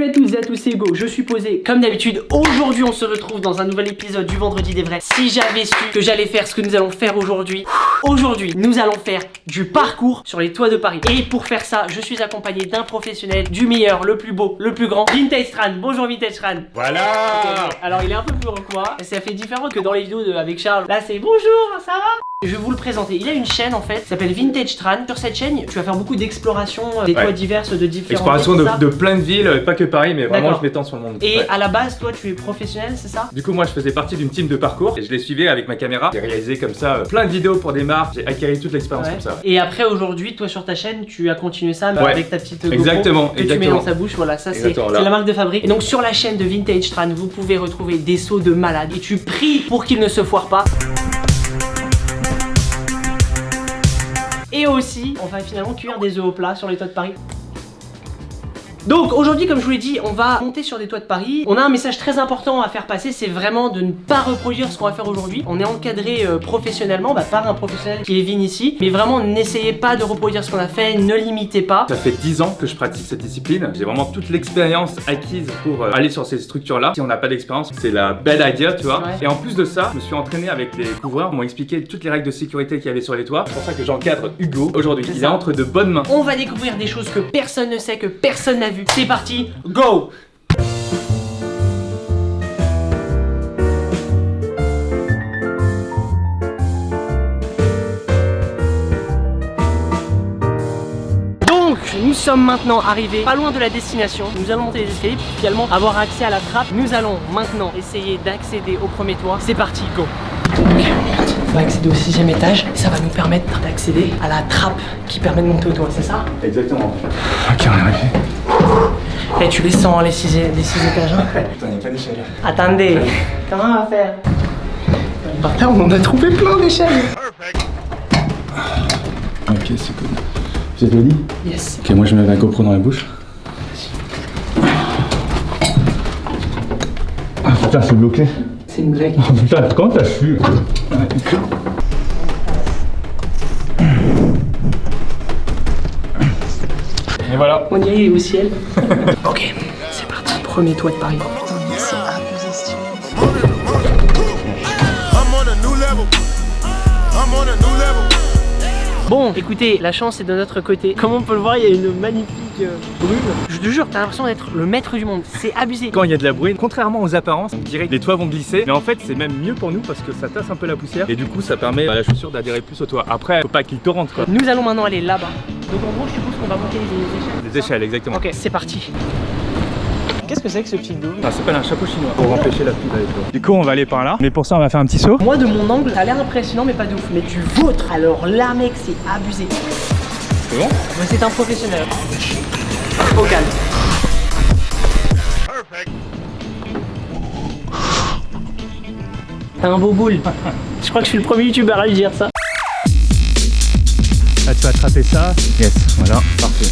à toutes et à tous, c'est Hugo, je suis posé comme d'habitude. Aujourd'hui on se retrouve dans un nouvel épisode du Vendredi des Vrais. Si j'avais su que j'allais faire ce que nous allons faire aujourd'hui, nous allons faire du parcours sur les toits de Paris. Et pour faire ça, je suis accompagné d'un professionnel, du meilleur, le plus beau, le plus grand, Vintage Tran. Bonjour Vintage Tran. Voilà. Okay. Alors il est un peu plus grand que moi, ça fait différent que dans les vidéos avec Charles. Là c'est bonjour, ça va? Je vais vous le présenter. Il a une chaîne en fait, qui s'appelle Vintage Tran. Sur cette chaîne, tu vas faire beaucoup d'explorations des toits diverses de différents. Exploration de plein de villes, pas que Paris, mais vraiment je m'étends sur le monde. Et à la base, toi, tu es professionnel, c'est ça? Du coup, moi, je faisais partie d'une team de parcours et je les suivais avec ma caméra. J'ai réalisé comme ça plein de vidéos pour des marques. J'ai acquis toute l'expérience comme ça. Et après, aujourd'hui, toi, sur ta chaîne, tu as continué ça avec ta petite GoPro exactement. Que tu mets dans sa bouche. Voilà, ça c'est la marque de fabrique. Et donc sur la chaîne de Vintage Tran, vous pouvez retrouver des sauts de malade. Et tu pries pour qu'ils ne se foirent pas. Et aussi, on va finalement cuire des œufs au plat sur les toits de Paris. Donc aujourd'hui, comme je vous l'ai dit, on va monter sur des toits de Paris. On a un message très important à faire passer, c'est vraiment de ne pas reproduire ce qu'on va faire aujourd'hui. On est encadré professionnellement par un professionnel qui est Vin ici. Mais vraiment, n'essayez pas de reproduire ce qu'on a fait, ne limitez pas. Ça fait 10 ans que je pratique cette discipline. J'ai vraiment toute l'expérience acquise pour aller sur ces structures-là. Si on n'a pas d'expérience, c'est la belle idea, tu vois. Et en plus de ça, je me suis entraîné avec les couvreurs. Ils m'ont expliqué toutes les règles de sécurité qu'il y avait sur les toits. C'est pour ça que j'encadre Hugo aujourd'hui. Il est entre de bonnes mains. On va découvrir des choses que personne ne sait, que personne n'a vu. C'est parti, go! Donc, nous sommes maintenant arrivés pas loin de la destination. Nous allons monter les escaliers pour finalement avoir accès à la trappe. Nous allons maintenant essayer d'accéder au premier toit. C'est parti, go! Ok, on monte. On va accéder au 6e étage et ça va nous permettre d'accéder à la trappe qui permet de monter au toit, c'est ça? Exactement. Ok, on est arrivé. Eh, tu les sens les 6 étages hein? Putain, il n'y a pas d'échelle. Attendez, comment on va faire? Par là, on en a trouvé plein d'échelles. Ok, c'est cool. Vous êtes ready? Yes. Ok, moi je mets la GoPro dans la bouche. Ah putain, c'est bloqué. C'est une blague. Oh putain, comment t'as su? Et voilà. On dirait il est au ciel. Ok, c'est parti. Premier toit de Paris. C'est abusé ce style. Bon, écoutez, la chance est de notre côté. Comme on peut le voir, il y a une magnifique brume. Je te jure, t'as l'impression d'être le maître du monde. C'est abusé. Quand il y a de la bruine, contrairement aux apparences, on dirait que les toits vont glisser. Mais en fait, c'est même mieux pour nous parce que ça tasse un peu la poussière. Et du coup, ça permet à la chaussure d'adhérer plus au toit. Après, faut pas qu'il torrente quoi. Nous allons maintenant aller là-bas. Donc en gros, je suppose qu'on va monter les échelles. Les échelles, exactement. Ok, c'est parti. Qu'est-ce que c'est que ce petit dos? Ça s'appelle un chapeau chinois pour empêcher la pluie d'aller dehors. Du coup, on va aller par là. Mais pour ça, on va faire un petit saut. Moi, de mon angle, ça a l'air impressionnant, mais pas de ouf. Mais du vôtre, alors là, mec, c'est abusé. C'est bon? Mais c'est un professionnel. Au calme. T'as un beau boule. Je crois que je suis le premier youtubeur à lui dire ça. Là, tu vas attraper ça. Yes, voilà, parfait.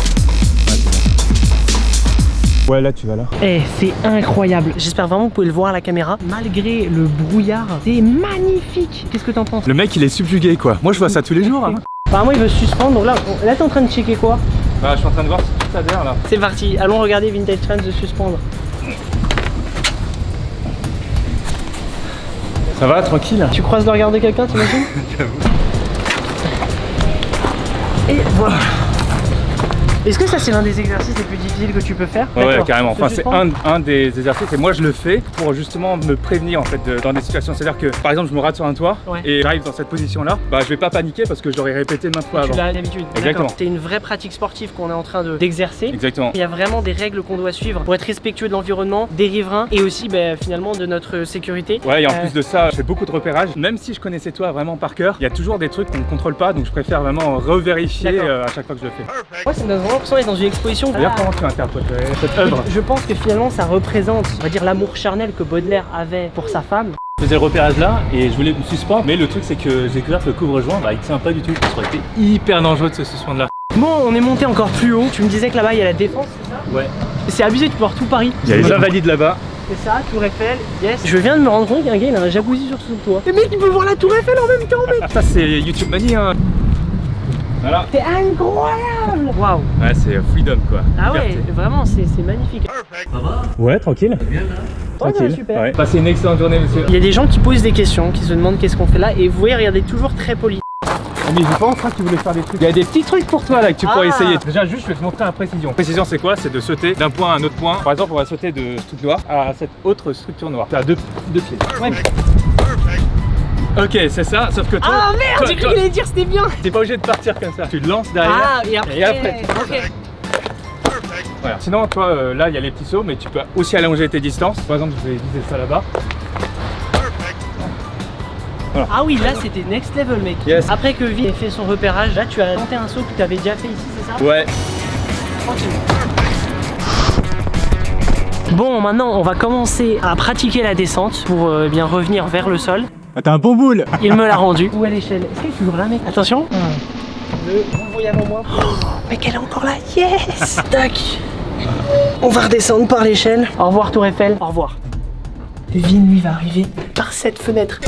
Ouais, là tu vas là. Eh, c'est incroyable. J'espère vraiment que vous pouvez le voir à la caméra. Malgré le brouillard, c'est magnifique. Qu'est-ce que t'en penses? Le mec il est subjugué quoi. Moi je vois ça tous les jours. Hein. Apparemment il veut se suspendre. Donc là t'es en train de checker quoi? Bah je suis en train de voir si tout adhère là. C'est parti, allons regarder Vintage Tran se suspendre. Ça va, tranquille? Tu croises le regard de quelqu'un, t'imagines? Et voilà. Est-ce que ça c'est l'un des exercices les plus difficiles que tu peux faire? Ouais, carrément, enfin c'est un des exercices et moi je le fais pour justement me prévenir en fait dans des situations. C'est à dire que par exemple je me rate sur un toit et j'arrive dans cette position là, bah je vais pas paniquer parce que je l'aurais répété maintes fois avant. Tu l'as d'habitude. Exactement. C'est une vraie pratique sportive qu'on est en train d'exercer. Exactement. Il y a vraiment des règles qu'on doit suivre pour être respectueux de l'environnement, des riverains et aussi finalement de notre sécurité. Ouais, et en plus de ça, je fais beaucoup de repérage. Même si je connais ces toits vraiment par cœur, il y a toujours des trucs qu'on ne contrôle pas, donc je préfère vraiment revérifier à chaque fois que je le fais. Ouais, ça me donne vraiment l'impression d'être dans une exposition. D'ailleurs, comment tu interprètes cette œuvre? Je pense que finalement ça représente, on va dire, l'amour charnel que Baudelaire avait pour sa femme. Je faisais le repérage là et je voulais me suspendre, mais le truc c'est que j'ai découvert que le couvre-joint il tient pas du tout. Ça aurait été hyper dangereux de se suspendre là. Bon, on est monté encore plus haut. Tu me disais que là-bas il y a la Défense, c'est ça? Ouais. C'est abusé, tu peux voir tout Paris. Il y a les Invalides là-bas. C'est ça, Tour Eiffel, yes. Je viens de me rendre compte qu'un gars il a un jacuzzi sur son toit. Mais mec, il peut voir la Tour Eiffel en même temps, mec. Ça c'est YouTube Mania. Hein. Voilà. C'est incroyable. Waouh. Ouais, c'est freedom quoi. Ah ouais, Liberté. vraiment, c'est magnifique. Ouais, tranquille. Ouais, super. Ouais. Passez une excellente journée, monsieur. Il y a des gens qui posent des questions, qui se demandent qu'est-ce qu'on fait là, et vous voyez, regardez, toujours très poli. Mais je pense que tu voulais faire des trucs. Il y a des petits trucs pour toi là que tu pourrais Ah. essayer. Déjà, juste, je vais te montrer la précision. Précision, c'est quoi? C'est de sauter d'un point à un autre point. Par exemple, on va sauter de ce truc noir à cette autre structure noire. Tu as deux pieds. Ouais. Ok, c'est ça, sauf que toi. Ah merde, toi- j'ai cru toi- qu'il allait dire c'était bien. T'es pas obligé de partir comme ça. Tu le lances derrière. Ah, et après, tu fais ça. ok. Voilà. Sinon, toi, là, il y a les petits sauts, mais tu peux aussi allonger tes distances. Par exemple, je vais viser ça là-bas. Ah oui, là c'était next level, mec. Yes. Après que Vi ait fait son repérage, là tu as tenté un saut que tu avais déjà fait ici, c'est ça? Ouais. Tranquille. Bon, maintenant on va commencer à pratiquer la descente pour bien revenir vers le sol. Ah, t'as un bon boule. Il me l'a rendu. Où est l'échelle? Est-ce qu'elle est toujours là, mec? Attention. Vous le voyez avant moi. Oh, mec, elle est encore là. Yes. Tac. On va redescendre par l'échelle. Au revoir Tour Eiffel. Au revoir. Vin, lui, va arriver par cette fenêtre.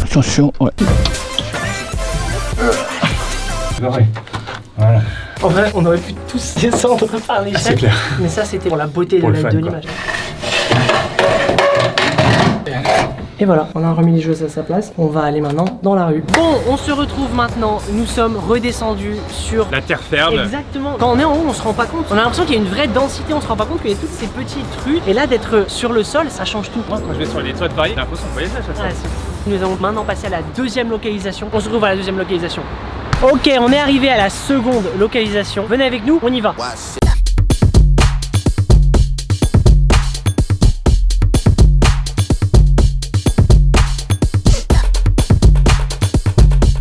Attention, ouais. Voilà. En vrai, on aurait pu tous descendre par l'échelle. C'est clair. Mais ça, c'était pour la beauté Pour le fun, de quoi. l'image. Et voilà, on a remis les jouets à sa place. On va aller maintenant dans la rue. Bon, on se retrouve maintenant. Nous sommes redescendus sur... La terre ferme. Exactement. Quand on est en haut, on se rend pas compte. On a l'impression qu'il y a une vraie densité. On se rend pas compte qu'il y a toutes ces petites rues. Et là, d'être sur le sol, ça change tout. Moi, quand je vais sur les toits de Paris, j'ai l'impression de voyager à chaque fois. Ouais, c'est fou. Nous allons maintenant passer à la deuxième localisation. On se retrouve à la deuxième localisation. Ok, on est arrivé à la seconde localisation. Venez avec nous, on y va.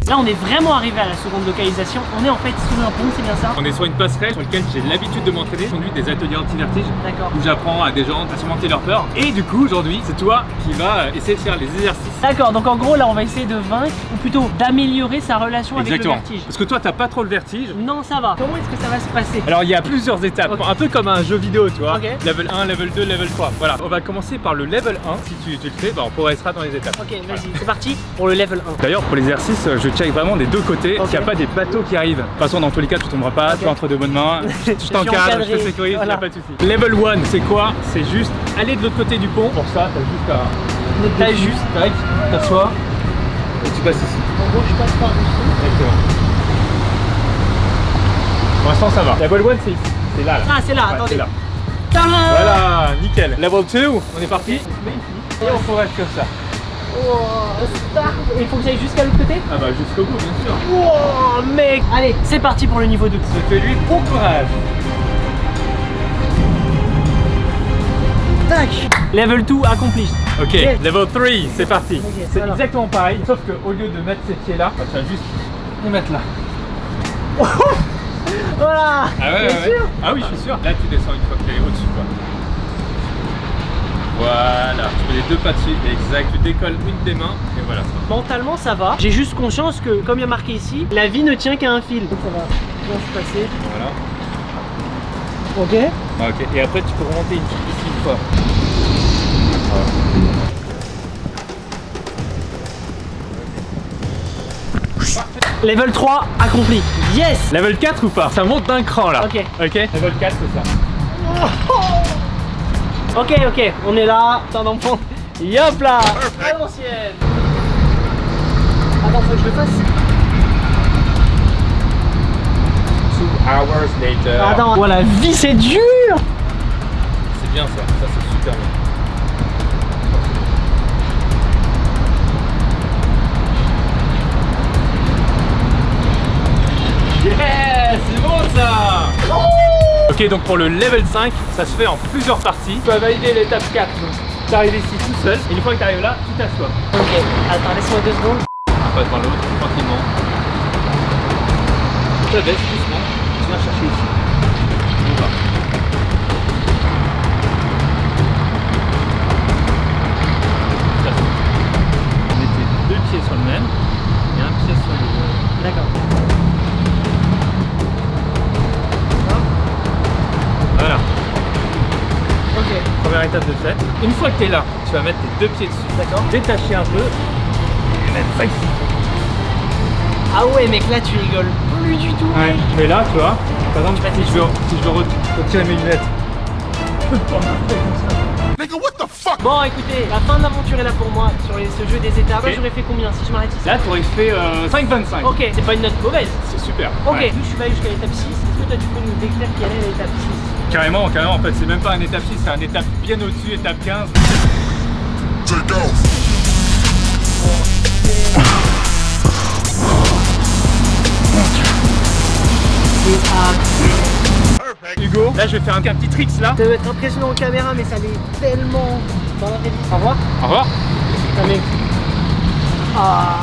Là, on est vraiment arrivé à la seconde localisation. On est en fait sous un pont, c'est bien ça? On est sur une passerelle sur laquelle j'ai l'habitude de m'entraîner. Je conduis des ateliers anti-vertige D'accord. où j'apprends à des gens à surmonter leur peur. Et du coup, aujourd'hui, c'est toi qui vas essayer de faire les exercices. D'accord, donc en gros, là, on va essayer de vaincre, ou plutôt d'améliorer sa relation Exactement. avec le vertige. Parce que toi, t'as pas trop le vertige. Non, ça va. Comment est-ce que ça va se passer? Alors, il y a plusieurs étapes. Ok. Un peu comme un jeu vidéo, tu vois. Ok. Level 1, level 2, level 3. Voilà. On va commencer par le level 1. Si tu le fais, bah, on progressera dans les étapes. Ok, vas-y, c'est parti pour le level 1. D'ailleurs, pour l'exercice, je check vraiment des deux côtés Ok. s'il n'y a pas des bateaux qui arrivent. De toute façon, dans tous les cas, tu tomberas pas, Ok. tu es entre de bonnes mains. Je suis t'encadre, je encadré. te sécurise, il Voilà. n'y a pas de souci. Level 1, c'est quoi? C'est juste aller de l'autre côté du pont. Pour ça, t'as juste à. T'as juste. Tac, t'assois et tu passes ici. En gros, je passe par dessus. Exactement. Pour l'instant, ça va. Level 1, c'est ici. C'est là. Ah, c'est là, Ouais, attendez. c'est là. Tadam. Voilà, nickel. Level 2, on est parti. Et on progresse comme ça. Oh, start. Il faut que j'aille jusqu'à l'autre côté? Ah bah jusqu'au bout, bien sûr. Oh, mec. Allez, c'est parti pour le niveau 2. Je fais lui bon courage. Tac. Level 2 accompli. Ok, Yes. level 3, c'est parti. C'est voilà. exactement pareil, sauf qu'au lieu de mettre ces pieds là, bah, tu vas juste les mettre là. Voilà. Ah ouais, T'es sûr? Ah oui, je suis sûr. Là, tu descends une fois que tu es au-dessus, quoi. Voilà, tu mets les deux pas dessus, exact. Tu décolles une des mains et voilà. Mentalement, ça va. J'ai juste conscience que, comme il y a marqué ici, la vie ne tient qu'à un fil. Donc ça va bien se passer. Voilà. Ok. Ah, ok, et après, tu peux remonter ici une fois. Level 3 accompli. Yes. Level 4 ou pas? Ça monte d'un cran là. Ok. Ok, level 4, c'est ça. Ok, on est là. Attends d'enfant. Yop là. À l'ancienne. Attends, faut que je le fasse. 2 hours later. Attends. Oh, la vie, c'est dur. C'est bien ça, ça c'est super bien. Yeah, c'est bon ça. Ok, donc pour le level 5, ça se fait en plusieurs parties. Tu vas valider l'étape 4, donc tu arrives ici tout seul, et une fois que tu arrives là, tu t'assois. Ok, attends, laisse-moi 2 secondes. On passe dans l'autre, tranquillement. Tu baisses doucement, tu viens chercher ici. On va. Mettez 2 pieds sur le même, et un pied sur le... D'accord. étape de fait. Une fois que tu es là, tu vas mettre tes 2 pieds dessus. D'accord. Détacher un peu et mettre ça ici. Ah ouais mec, là tu rigoles plus du tout. Ouais. Mais là, tu vois, par exemple, si je veux retirer mes lunettes, je peux pas m'arrêter comme ça. Bon écoutez, la fin de l'aventure est là pour moi sur ce jeu des étapes. Moi j'aurais fait combien si je m'arrête ici? Là, tu aurais fait 5,25. Ok, c'est pas une note mauvaise. C'est super. Ok, Ouais. vu que je suis pas allé jusqu'à l'étape 6, est-ce que toi tu peux nous décrire quelle est l'étape 6? Carrément, en fait, c'est même pas un étape 6, c'est un étape bien au-dessus, étape 15. Hugo, là je vais faire un petit tricks là. Ça va être impressionnant en caméra mais ça l'est tellement dans la réalité. Au revoir. Au revoir. Ah, mais... Ah.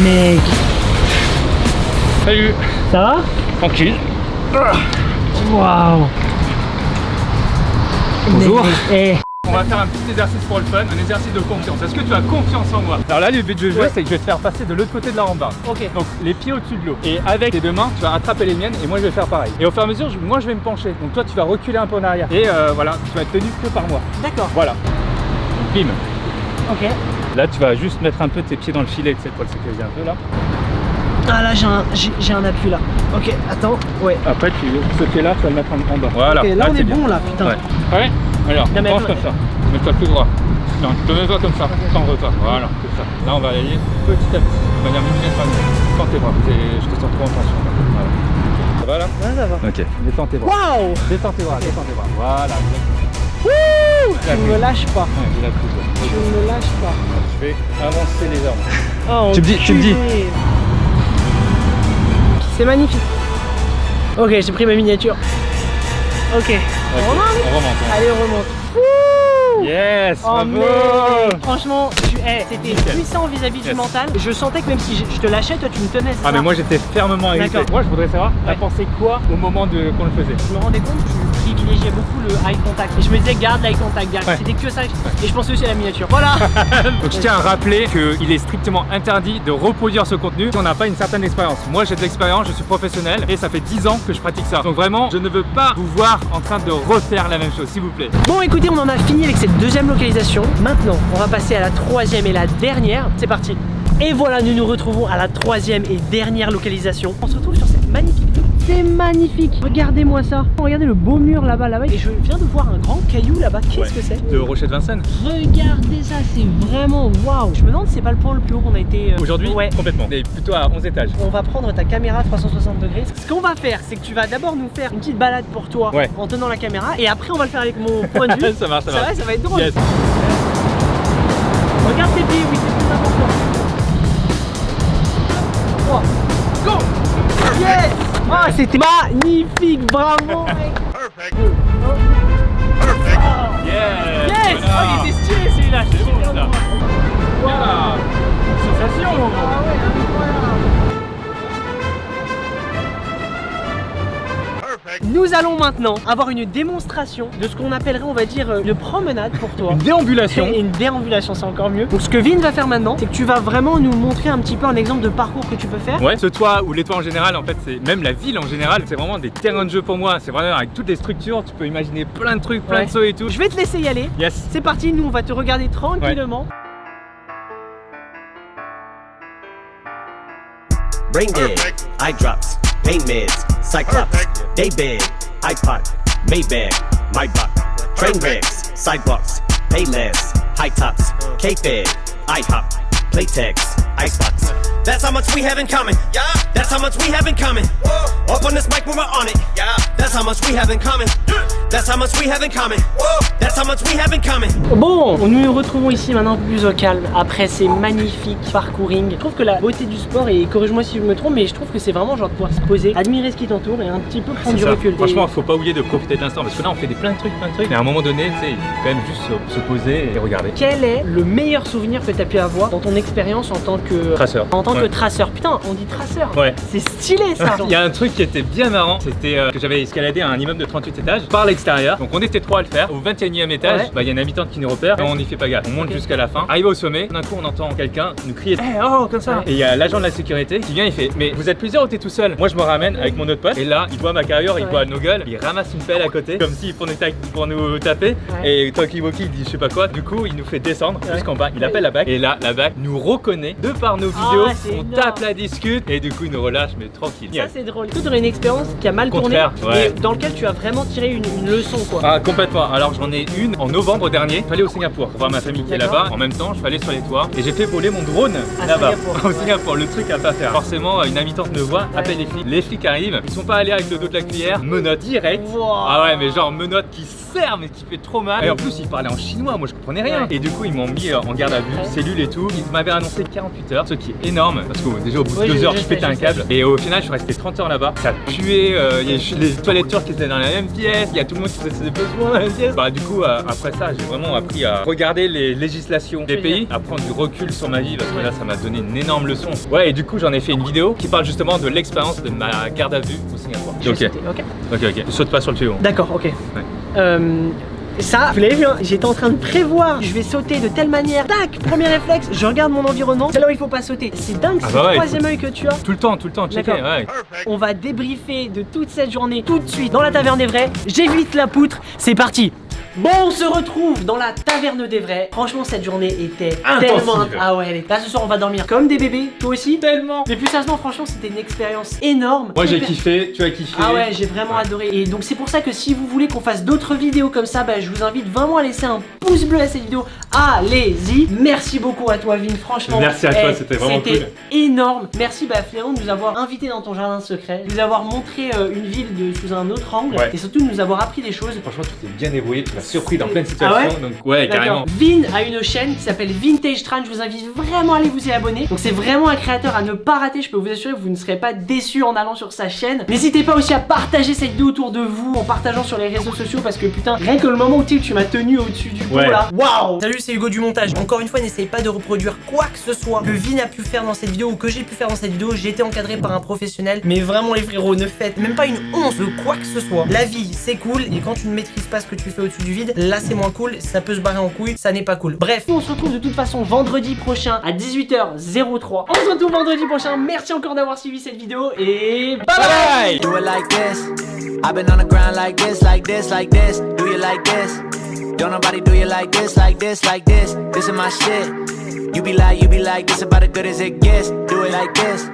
Mec. Salut. Ça va? Tranquille. Waouh. Bonjour. Eh. On va faire un petit exercice pour le fun, un exercice de confiance. Est-ce que tu as confiance en moi? Alors là, le but du jeu, c'est que je vais te faire passer de l'autre côté de la rambarde. Ok. Donc les pieds au-dessus de l'eau. Et avec tes 2 mains, tu vas rattraper les miennes et moi je vais faire pareil. Et au fur et à mesure, moi je vais me pencher. Donc toi, tu vas reculer un peu en arrière. Et voilà, tu vas être tenu que par moi. D'accord. Voilà. Bim. Ok. Là, tu vas juste mettre un peu tes pieds dans le filet, tu sais, pour le sécuriser un peu là. Ah là j'ai un appui là. Ok, attends. Ouais. Après, ce pied-là, tu vas le mettre en bas. Voilà. Ok, là on t'es est bien. bon là, putain. Ouais. Ouais. Alors, Bien, mais pense attends, comme ça. Mets-toi plus droit. Non, te mets-toi comme ça. Tendre-toi. Voilà, comme ça. Là, on va aller petit à petit, de manière millimètre par millimètre. Tends tes bras. Je te sens trop en tension. Voilà. Ça va là? Ouais, ça va. Ok. Détends tes bras. Waouh. Détends tes bras. Détends tes bras. Voilà. Wouh. Tu ne me lâches pas. Ouais, j'ai la prise. Tu ne me lâches pas. Je vais avancer légèrement. Oh, Tu me dis. C'est magnifique. Ok, j'ai pris ma miniature. Ok. On remonte. On remonte. Allez, on remonte. Wouh. Yes. Oh, Bravo. mec. Franchement, c'était Nickel. puissant vis-à-vis du Yes. mental. Je sentais que même si je te lâchais, toi tu me tenais. c'est Ah ça mais moi j'étais fermement agressé. D'accord. Moi je voudrais savoir, t'as Ouais. pensé quoi au moment qu'on le faisait? Je me rendais compte que tu privilégiais beaucoup le eye contact. Et je me disais, garde l'eye contact, garde. Ouais. C'était que ça. Et je pensais aussi à la miniature. Voilà. Donc je tiens à rappeler qu'il est strictement interdit de reproduire ce contenu si on n'a pas une certaine expérience. Moi j'ai de l'expérience, je suis professionnel et ça fait 10 ans que je pratique ça. Donc vraiment, je ne veux pas vous voir en train de refaire la même chose, s'il vous plaît. Bon, écoutez, on en a fini avec cette deuxième localisation. Maintenant, on va passer à la troisième et la dernière. C'est parti. Et voilà, nous nous retrouvons à la troisième et dernière localisation. On se retrouve sur cette magnifique vue. C'est magnifique. Regardez-moi ça. Regardez le beau mur là-bas, là-bas. Et je viens de voir un grand caillou là-bas. Qu'est-ce que c'est? De Rocher de Vincennes. Regardez ça, c'est vraiment waouh. Je me demande si c'est pas le point le plus haut qu'on a été Aujourd'hui, Ouais. complètement. On est plutôt à 11 étages. On va prendre ta caméra 360 degrés. Ce qu'on va faire, c'est que tu vas d'abord nous faire une petite balade pour toi Ouais. en tenant la caméra. Et après, on va le faire avec mon point de vue. Ça marche, ça marche. Ça va être drôle. Yes. Regarde tes pieds, oui, c'est plus important. 3, go! Yes! Ah, c'était magnifique, bravo, mec! Yes. Yes! Voilà. Oh, il était stylé celui-là, je C'est suis bon, fier de ça. moi. Voilà. Sensation. Ah ouais, incroyable. Nous allons maintenant avoir une démonstration de ce qu'on appellerait, on va dire, une promenade pour toi. Une déambulation. Et une déambulation, c'est encore mieux. Donc ce que Vin va faire maintenant, c'est que tu vas vraiment nous montrer un petit peu un exemple de parcours que tu peux faire. Ouais, ce toit ou les toits en général, en fait, c'est même la ville en général, c'est vraiment des terrains de jeu pour moi. C'est vraiment avec toutes les structures, tu peux imaginer plein de trucs, plein Ouais. de sauts et tout. Je vais te laisser y aller. Yes. C'est parti, nous on va te regarder tranquillement. Brain dead, eye drops, pain meds, cyclops, day bed, iPod, Maybach, my buck, train wrecks, sidewalks, pay less, high tops, K-Fed, IHOP, Playtex, Icebox. That's how much we have in common. Yeah. That's how much we have in common. Whoa. Up on this mic when we're on it. Yeah. That's how much we have in common. That's how much we have in common. Whoa. That's how much we have in common. Bon, nous nous retrouvons ici maintenant plus au calme après ces magnifiques parcouring. Je trouve que la beauté du sport, et corrige-moi si je me trompe, mais je trouve que c'est vraiment genre de pouvoir se poser, admirer ce qui t'entoure et un petit peu prendre C'est du ça. recul. Franchement, faut pas oublier de profiter de l'instant parce que là, on fait plein de trucs. Mais à un moment donné, tu sais, il faut quand même juste se poser et regarder. Quel est le meilleur souvenir que tu as pu avoir dans ton expérience en tant que Traceur. En tant que Ouais. traceur. Putain, on dit traceur. Ouais. C'est stylé ça. Il y a un truc qui était bien marrant, c'était que j'avais escaladé un immeuble de 38 étages. Par l'extérieur. Donc on était 3 à le faire. Au 21e étage, Ouais. bah, y a une habitante qui nous repère et on n'y fait pas gaffe. On monte jusqu'à la fin. Arrivé au sommet, d'un coup on entend quelqu'un nous crier oh comme ça. Ouais. Et il y a l'agent de la sécurité qui vient, il fait mais vous êtes plusieurs ou t'es tout seul? Moi je me ramène avec mon autre pote et là il voit ma carrure, il voit nos gueules, il ramasse une pelle à côté comme s'il prenait pour nous taper. Et Talkie Walkie il dit je sais pas quoi. Du coup il nous fait descendre jusqu'en bas. Il appelle la BAC et là la BAC nous reconnaît de par nos vidéos. c'est On énorme. tape la discute et du coup il nous relâche mais tranquille. Ça c'est drôle. Toi t'aurais une expérience qui a mal Contraire, tourné, ouais. mais dans lequel tu as vraiment tiré une leçon quoi. Ah complètement, alors j'en ai une en novembre dernier, je suis allé au Singapour pour voir ma famille qui est D'accord. là-bas, en même temps je suis allé sur les toits et j'ai fait voler mon drone À là-bas, Singapour. au Singapour, le truc à pas faire. Forcément une habitante me voit, appelle les flics arrivent, ils sont pas allés avec le dos de la cuillère, menottes direct. Wow. Ah ouais mais genre menottes qui serrent mais qui fait trop mal. Et en plus ils parlaient en chinois, moi je comprenais rien. Ouais. Et du coup ils m'ont mis en garde à vue, cellule et tout, ils m'avaient annoncé 48 heures, ce qui est énorme parce que déjà au bout de 2 heures je pétais un câble. Et au final je suis resté 30 heures là-bas, ça puait, il y a les toilettes turques qui étaient dans la même pièce, il y a tout le monde qui faisait ses besoins dans la même pièce. Bah du coup après ça j'ai vraiment appris à regarder les législations des pays, à prendre du recul sur ma vie parce que là ça m'a donné une énorme leçon. Ouais et du coup j'en ai fait une vidéo qui parle justement de l'expérience de ma garde à vue au Singapour. Ok, saute pas sur le tuyau. D'accord, ok. Ça, vous l'avez vu, hein, j'étais en train de prévoir, je vais sauter de telle manière. Tac, premier réflexe, je regarde mon environnement, c'est là où il faut pas sauter. C'est dingue, c'est le troisième œil que tu as. Tout le temps, checker, D'accord. ouais. On va débriefer de toute cette journée tout de suite dans la taverne des vrais. J'évite la poutre, c'est parti. Bon, on se retrouve dans la taverne des vrais. Franchement, cette journée était tellement... Ah ouais, là ce soir on va dormir comme des bébés, toi aussi. Tellement. Mais plus sérieusement, franchement, c'était une expérience énorme. Moi j'ai kiffé, tu as kiffé. Ah ouais, j'ai vraiment adoré. Et donc c'est pour ça que si vous voulez qu'on fasse d'autres vidéos comme ça, bah, je vous invite vraiment à laisser un pouce bleu à cette vidéo. Allez-y. Merci beaucoup à toi, Vin, franchement. Merci à toi, c'était vraiment cool. C'était énorme. Merci finalement de nous avoir invités dans ton jardin secret, de nous avoir montré une ville sous un autre angle et surtout de nous avoir appris des choses. Franchement, tu t'es bien débrouillé, tu m'as surpris dans plein de situations. Ah ouais, donc ouais, carrément. Vin a une chaîne qui s'appelle Vintage Tran. Je vous invite vraiment à aller vous y abonner. Donc c'est vraiment un créateur à ne pas rater. Je peux vous assurer que vous ne serez pas déçus en allant sur sa chaîne. N'hésitez pas aussi à partager cette vidéo autour de vous en partageant sur les réseaux sociaux parce que putain, rien que le moment où tu m'as tenu au-dessus du pot là. Waouh. Salut, c'est Hugo du montage. Encore une fois, n'essayez pas de reproduire quoi que ce soit que Vin a pu faire dans cette vidéo ou que j'ai pu faire dans cette vidéo. J'ai été encadré par un professionnel. Mais vraiment les frérots, ne faites même pas une once de quoi que ce soit. La vie c'est cool et quand tu ne maîtrises pas ce que tu fais au-dessus du vide, là c'est moins cool, ça peut se barrer en couille, ça n'est pas cool. Bref, on se retrouve de toute façon vendredi prochain à 18h03. On se retrouve vendredi prochain. Merci encore d'avoir suivi cette vidéo et bye bye. Do it like this. I've been on the ground like this, like this, like this. Do you like this? Don't nobody do you like this, like this, like this. This is my shit. You be like, this about as good as it gets. Do it like this.